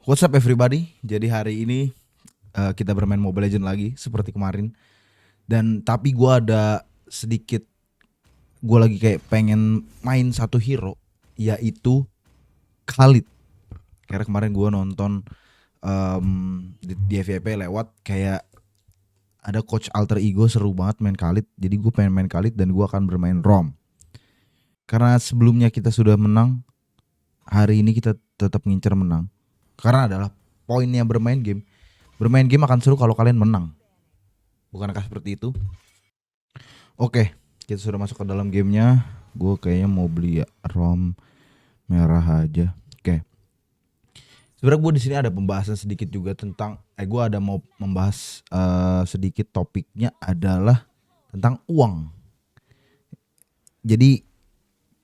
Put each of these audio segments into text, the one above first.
What's up everybody? Jadi hari ini kita bermain Mobile Legends lagi seperti kemarin. Dan tapi gue ada sedikit, gue lagi kayak pengen main satu hero, yaitu Khalid. Karena kemarin gue nonton di FYP lewat kayak ada coach alter ego seru banget main Khalid. Jadi gue pengen main Khalid dan gue akan bermain Rom. Karena sebelumnya kita sudah menang, hari ini kita tetap ngincer menang. Karena adalah poinnya bermain game. Bermain game akan seru kalau kalian menang. Bukankah seperti itu? Oke, kita sudah masuk ke dalam gamenya. Gue kayaknya mau beli ROM merah aja. Oke. Sebenarnya gue di sini ada pembahasan sedikit juga tentang. Gue ada mau membahas sedikit, topiknya adalah tentang uang. Jadi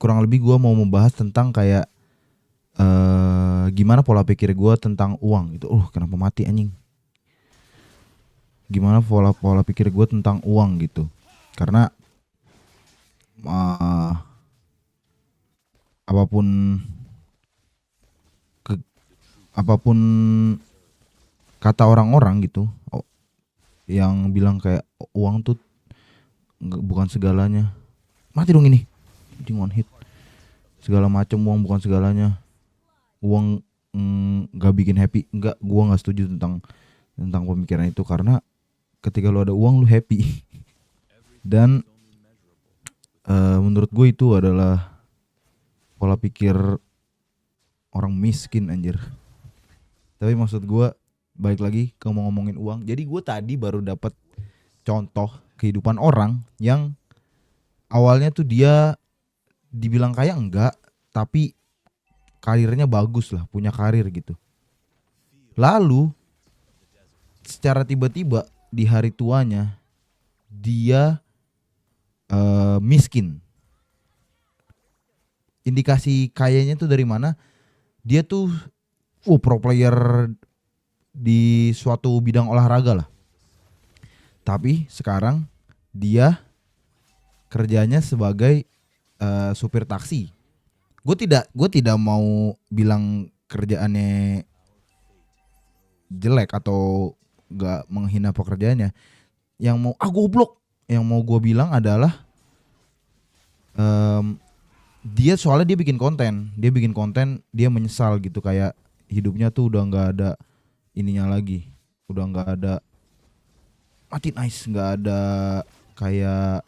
kurang lebih gue mau membahas tentang kayak gimana pola pikir gue tentang uang gitu. Kenapa mati anjing? Gimana pola pikir gue tentang uang gitu. Karena apapun kata orang-orang gitu, yang bilang kayak uang tuh bukan segalanya. Mati dong ini. Anjing one hit. Segala macam uang bukan segalanya. Uang gak bikin happy. Enggak, gue gak setuju tentang pemikiran itu. Karena ketika lu ada uang lu happy. Dan menurut gue itu adalah pola pikir orang miskin anjir. Tapi maksud gue balik lagi ke ngomongin uang. Jadi gue tadi baru dapat contoh kehidupan orang yang awalnya tuh dia dibilang kaya enggak, tapi karirnya bagus lah, punya karir gitu. Lalu secara tiba-tiba di hari tuanya dia miskin. Indikasi kayanya tuh dari mana? Dia tuh pro player di suatu bidang olahraga lah. Tapi sekarang dia kerjanya sebagai supir taksi. Gue tidak mau bilang kerjaannya jelek atau gak menghina pekerjaannya. Yang mau goblok, yang mau gue bilang adalah dia soalnya dia bikin konten, dia menyesal gitu, kayak hidupnya tuh udah nggak ada ininya lagi, udah nggak ada mati nice, nggak ada kayak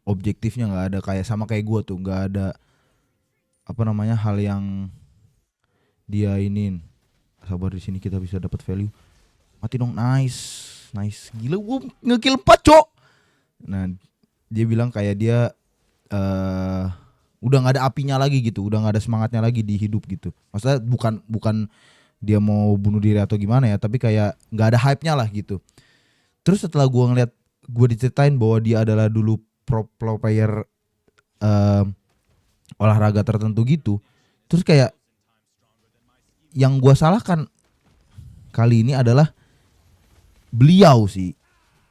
objektifnya, nggak ada kayak sama kayak gue tuh, nggak ada hal yang dia iniin. Sabar, di sini kita bisa dapat value. Mati dong, nice gila, gue ngekill 4 cok. Nah dia bilang kayak dia udah nggak ada apinya lagi gitu, udah nggak ada semangatnya lagi di hidup gitu. Maksudnya bukan dia mau bunuh diri atau gimana ya, tapi kayak nggak ada hype-nya lah gitu. Terus setelah gue diceritain bahwa dia adalah dulu pro player olahraga tertentu gitu. Terus kayak yang gue salahkan kali ini adalah beliau sih.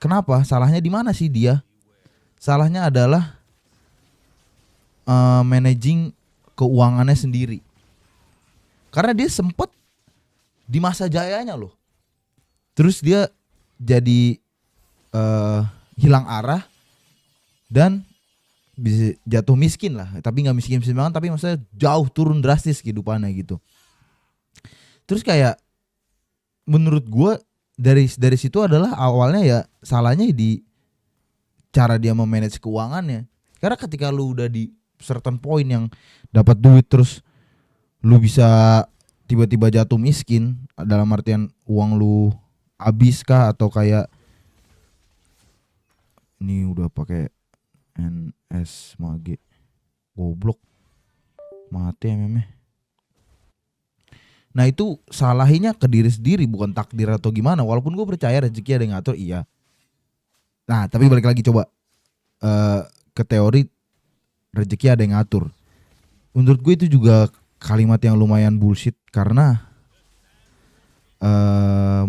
Kenapa? Salahnya di mana sih dia? Salahnya adalah managing keuangannya sendiri. Karena dia sempet di masa jayanya loh. Terus dia jadi hilang arah dan bisa jatuh miskin lah. Tapi gak miskin banget, tapi maksudnya jauh turun drastis kehidupannya gitu. Terus kayak menurut gue dari situ adalah awalnya ya salahnya di cara dia memanage keuangannya. Karena ketika lu udah di certain point yang dapat duit terus lu bisa tiba-tiba jatuh miskin, dalam artian uang lu habis kah atau kayak ini udah pakai NS mage, goblok mati MM-nya. Nah itu salahinya ke diri sendiri, bukan takdir atau gimana. Walaupun gue percaya rezeki ada yang ngatur, iya. Nah tapi balik lagi coba ke teori rezeki ada yang ngatur. Menurut gue itu juga kalimat yang lumayan bullshit. Karena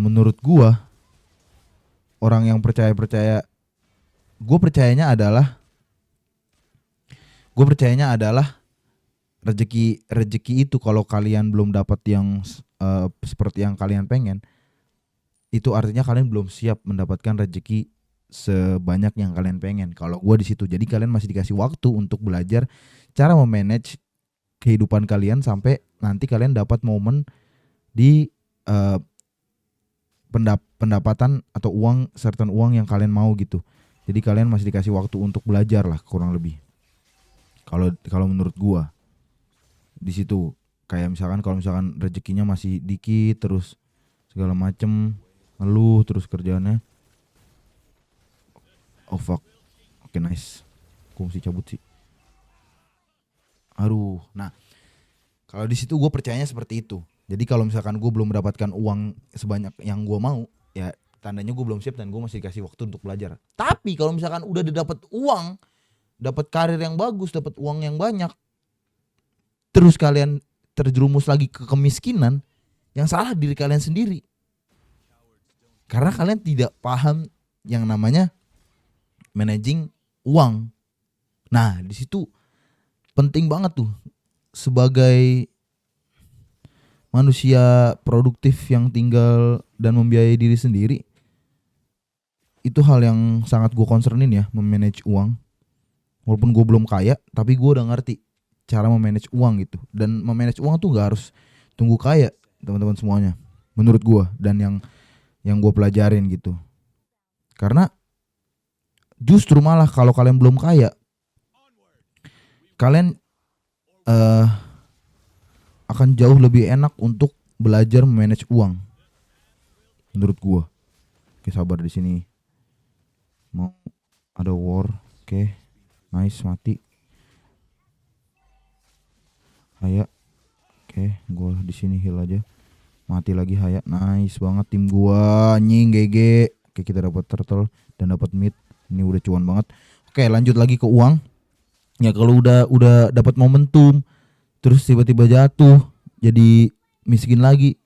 menurut gue orang yang percaya, gue percayanya adalah rezeki itu kalau kalian belum dapat yang seperti yang kalian pengen, itu artinya kalian belum siap mendapatkan rezeki sebanyak yang kalian pengen. Kalau gua di situ, jadi kalian masih dikasih waktu untuk belajar cara memanage kehidupan kalian sampai nanti kalian dapat momen di eh, pendapatan atau uang, certain uang yang kalian mau gitu. Jadi kalian masih dikasih waktu untuk belajar lah kurang lebih. Kalau menurut gua di situ, kayak misalkan kalau misalkan rezekinya masih dikit terus segala macem, ngeluh terus kerjaannya, oh fuck, oke nice, gue mesti cabut sih, aduh. Nah, kalau di situ gue percayanya seperti itu. Jadi kalau misalkan gue belum mendapatkan uang sebanyak yang gue mau, ya tandanya gue belum siap dan gue masih dikasih waktu untuk belajar. Tapi kalau misalkan udah dapat uang, dapat karir yang bagus, dapat uang yang banyak, terus kalian terjerumus lagi ke kemiskinan, yang salah diri kalian sendiri. Karena kalian tidak paham yang namanya managing uang. Nah, di situ penting banget tuh sebagai manusia produktif yang tinggal dan membiayai diri sendiri. Itu hal yang sangat gue concernin ya, memanage uang. Walaupun gue belum kaya, tapi gue udah ngerti cara memanage uang gitu. Dan memanage uang tuh gak harus tunggu kaya, teman-teman semuanya, menurut gue. Dan yang gue pelajarin gitu. Karena justru malah kalau kalian belum kaya, kalian akan jauh lebih enak untuk belajar memanage uang, menurut gue. Oke, sabar di sini. Mau ada war, oke, nice, mati. Haya, oke, gue di sini heal aja. Mati lagi Haya, nice banget tim gua, anjing GG. Oke, kita dapat turtle dan dapat mid. Ini udah cuan banget. Oke, lanjut lagi ke uang. Ya kalau udah dapat momentum, terus tiba-tiba jatuh, jadi miskin lagi.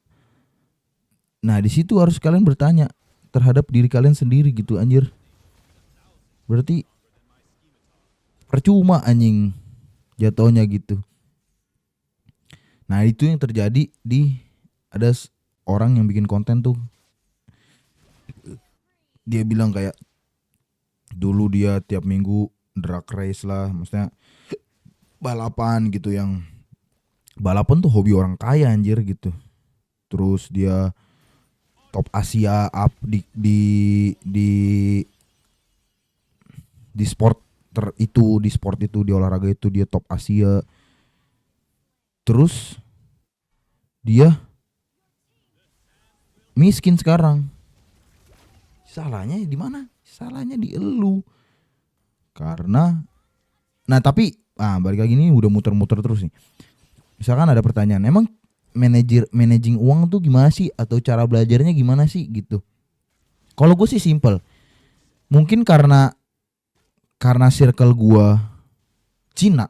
Nah di situ harus kalian bertanya terhadap diri kalian sendiri gitu anjir. Berarti percuma anjing jatuhnya gitu. Nah itu yang terjadi di ada orang yang bikin konten tuh. Dia bilang kayak dulu dia tiap minggu drag race lah, maksudnya balapan gitu, yang balapan tuh hobi orang kaya anjir gitu. Terus dia top Asia up di sport itu di olahraga itu dia top Asia. Terus dia miskin sekarang. Salahnya di mana? Salahnya di elu. Karena tapi balik lagi nih, udah muter-muter terus nih. Misalkan ada pertanyaan, emang managing uang tuh gimana sih, atau cara belajarnya gimana sih gitu. Kalau gue sih simple. Mungkin karena circle gue Cina,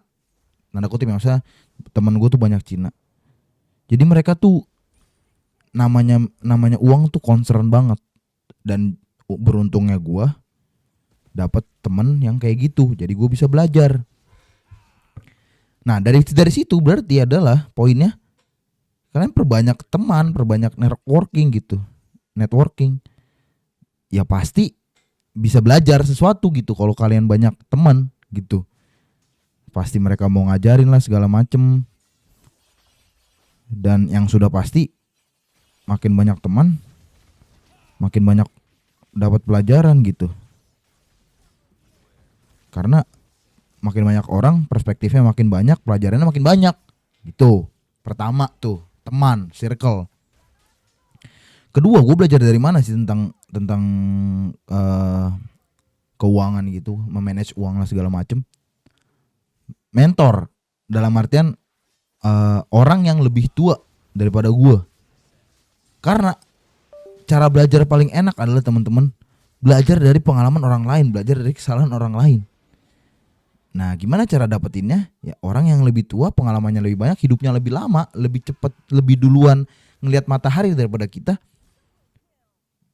tanda kutip, maksudnya teman gue tuh banyak Cina. Jadi mereka tuh namanya uang tuh concern banget. Dan beruntungnya gue dapat temen yang kayak gitu, jadi gue bisa belajar. Nah dari situ berarti adalah poinnya, kalian perbanyak teman, perbanyak networking, ya pasti bisa belajar sesuatu gitu. Kalau kalian banyak teman gitu, pasti mereka mau ngajarin lah segala macem. Dan yang sudah pasti, makin banyak teman, makin banyak dapat pelajaran gitu. Karena makin banyak orang, perspektifnya makin banyak, pelajarannya makin banyak gitu. Pertama tuh teman, circle. Kedua, gue belajar dari mana sih tentang keuangan gitu, memanage uang lah segala macem. Mentor, dalam artian orang yang lebih tua daripada gue. Karena cara belajar paling enak adalah, teman-teman, belajar dari pengalaman orang lain, belajar dari kesalahan orang lain. Nah gimana cara dapetinnya? Ya orang yang lebih tua, pengalamannya lebih banyak, hidupnya lebih lama, lebih cepat, lebih duluan ngelihat matahari daripada kita,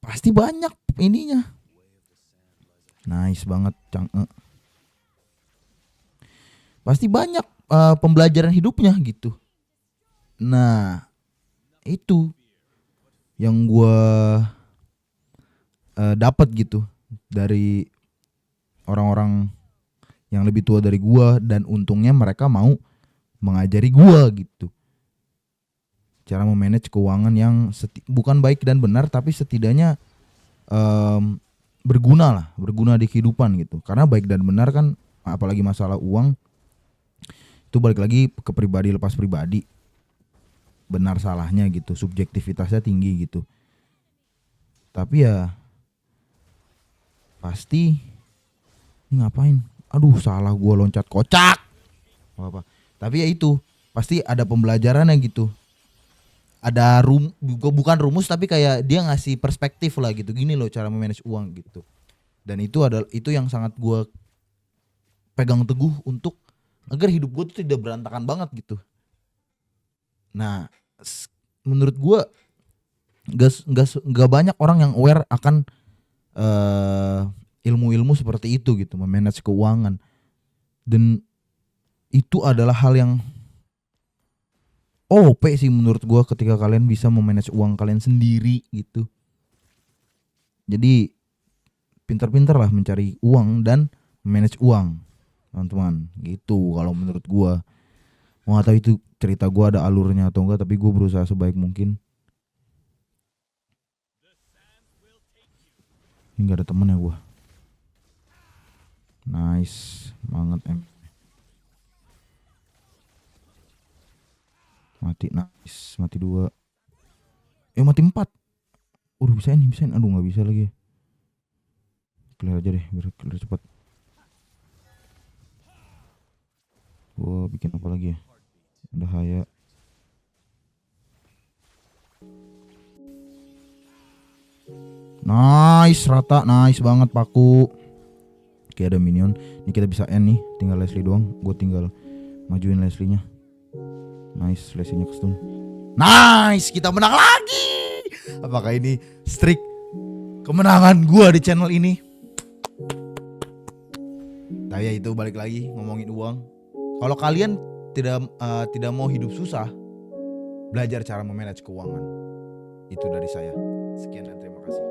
pasti banyak ininya. Nice banget Cang. Pasti banyak pembelajaran hidupnya gitu. Nah, itu yang gua dapat gitu dari orang-orang yang lebih tua dari gua, dan untungnya mereka mau mengajari gua gitu. Cara memanage keuangan yang bukan baik dan benar, tapi setidaknya em, berguna di kehidupan gitu. Karena baik dan benar kan, apalagi masalah uang, itu balik lagi ke pribadi lepas pribadi, benar salahnya gitu, subjektivitasnya tinggi gitu. Tapi ya pasti ini ngapain? Aduh, salah gua loncat kocak. Apa? Tapi ya itu pasti ada pembelajarannya gitu. Ada bukan rumus, tapi kayak dia ngasih perspektif lah gitu. Gini loh cara memanage uang gitu. Dan itu yang sangat gua pegang teguh untuk agar hidup gue tuh tidak berantakan banget gitu. Nah, menurut gue gak banyak orang yang aware akan ilmu-ilmu seperti itu gitu, memanage keuangan. Dan itu adalah hal yang OP sih menurut gue ketika kalian bisa memanage uang kalian sendiri gitu. Jadi pintar-pintar lah mencari uang dan manage uang, teman-teman. Gitu kalau menurut gue. Mau tahu itu cerita gue ada alurnya atau enggak, tapi gue berusaha sebaik mungkin. Ini gak ada temen ya gue. Nice banget Mati, nice. Mati 2. Mati 4. Bisa ini. Aduh gak bisa lagi. Clear aja deh biar clear cepat. Gue bikin apa lagi ya? Ada Haya. Nice, rata, nice banget Paku. Oke, ada minion. Ini kita bisa end nih, tinggal Leslie doang. Gue tinggal majuin Leslie-nya. Nice, Leslie-nya ke stun. Nice, kita menang lagi. Apakah ini streak kemenangan gue di channel ini? Tapi ya itu balik lagi ngomongin uang. Kalau kalian tidak mau hidup susah, belajar cara memanage keuangan. Itu dari saya. Sekian dan terima kasih.